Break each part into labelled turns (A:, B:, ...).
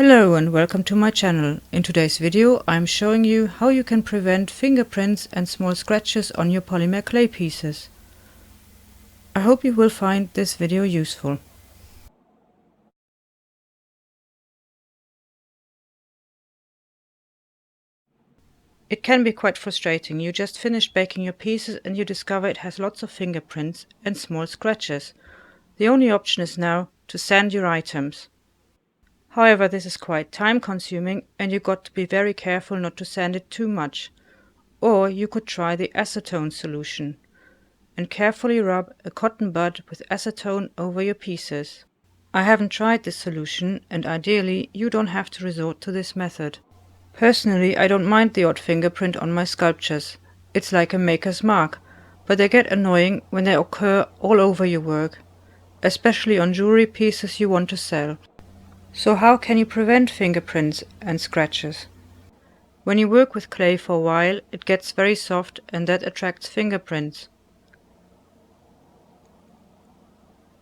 A: Hello and welcome to my channel. In today's video I'm showing you how you can prevent fingerprints and small scratches on your polymer clay pieces. I hope you will find this video useful. It can be quite frustrating. You just finished baking your pieces and you discover it has lots of fingerprints and small scratches. The only option is now to sand your items. However, this is quite time consuming and you got to be very careful not to sand it too much. Or you could try the acetone solution and carefully rub a cotton bud with acetone over your pieces. I haven't tried this solution and ideally you don't have to resort to this method. Personally, I don't mind the odd fingerprint on my sculptures. It's like a maker's mark, but they get annoying when they occur all over your work, especially on jewelry pieces you want to sell. So how can you prevent fingerprints and scratches? When you work with clay for a while, it gets very soft and that attracts fingerprints.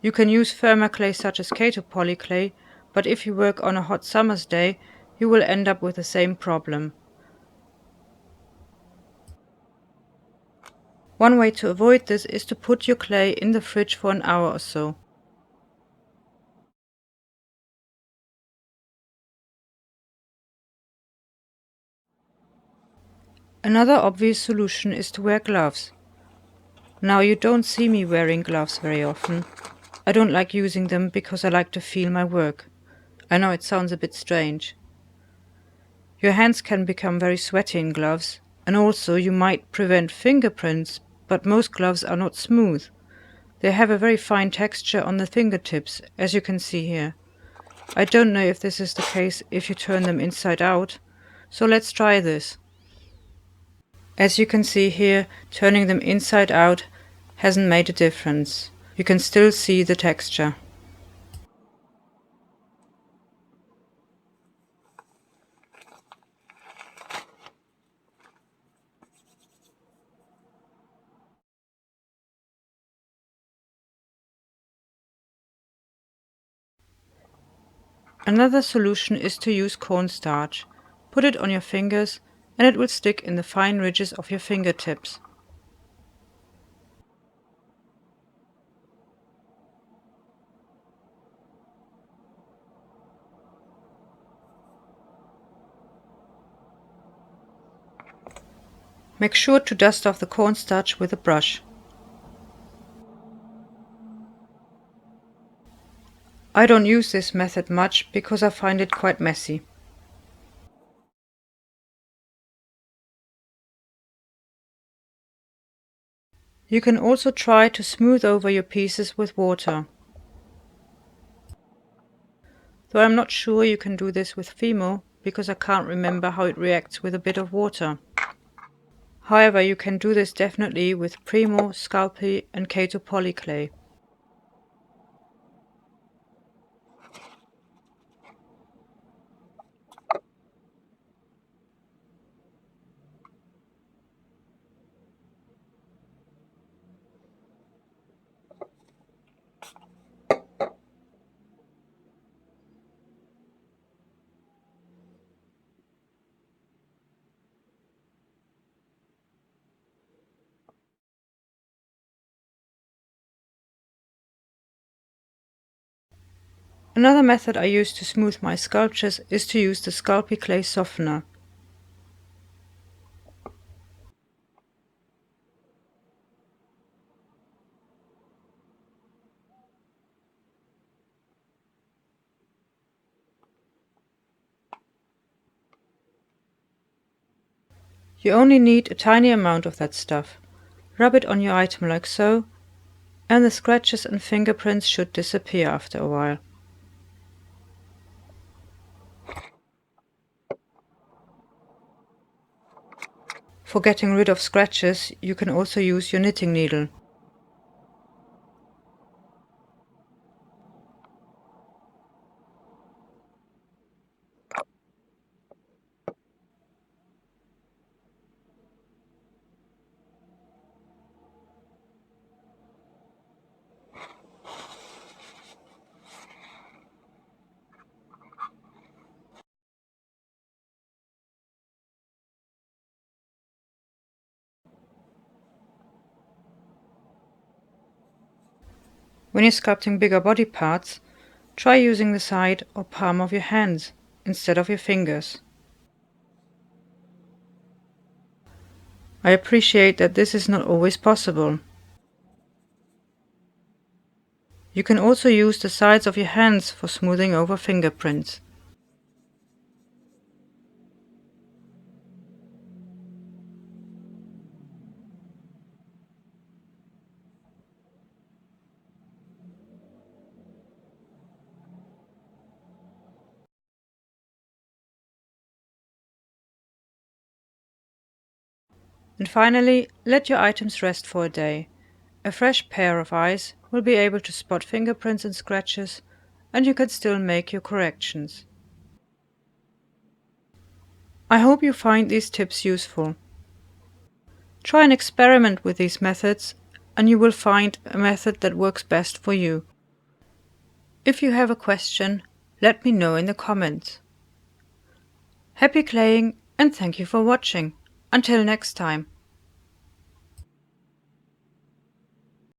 A: You can use firmer clay such as Kato poly clay, but if you work on a hot summer's day, you will end up with the same problem. One way to avoid this is to put your clay in the fridge for an hour or so. Another obvious solution is to wear gloves. Now you don't see me wearing gloves very often. I don't like using them because I like to feel my work. I know it sounds a bit strange. Your hands can become very sweaty in gloves, and also you might prevent fingerprints, but most gloves are not smooth. They have a very fine texture on the fingertips, as you can see here. I don't know if this is the case if you turn them inside out, so let's try this. As you can see here, turning them inside out hasn't made a difference. You can still see the texture. Another solution is to use cornstarch. Put it on your fingers and it will stick in the fine ridges of your fingertips. Make sure to dust off the cornstarch with a brush. I don't use this method much because I find it quite messy. You can also try to smooth over your pieces with water. Though I'm not sure you can do this with Fimo because I can't remember how it reacts with a bit of water. However, you can do this definitely with Primo, Sculpey and Kato poly clay. Another method I use to smooth my sculptures is to use the Sculpey clay softener. You only need a tiny amount of that stuff. Rub it on your item like so, and the scratches and fingerprints should disappear after a while. For getting rid of scratches, you can also use your knitting needle. When you're sculpting bigger body parts, try using the side or palm of your hands instead of your fingers. I appreciate that this is not always possible. You can also use the sides of your hands for smoothing over fingerprints. And finally, let your items rest for a day. A fresh pair of eyes will be able to spot fingerprints and scratches, and you can still make your corrections. I hope you find these tips useful. Try and experiment with these methods, and you will find a method that works best for you. If you have a question, let me know in the comments. Happy claying, and thank you for watching. Until next time.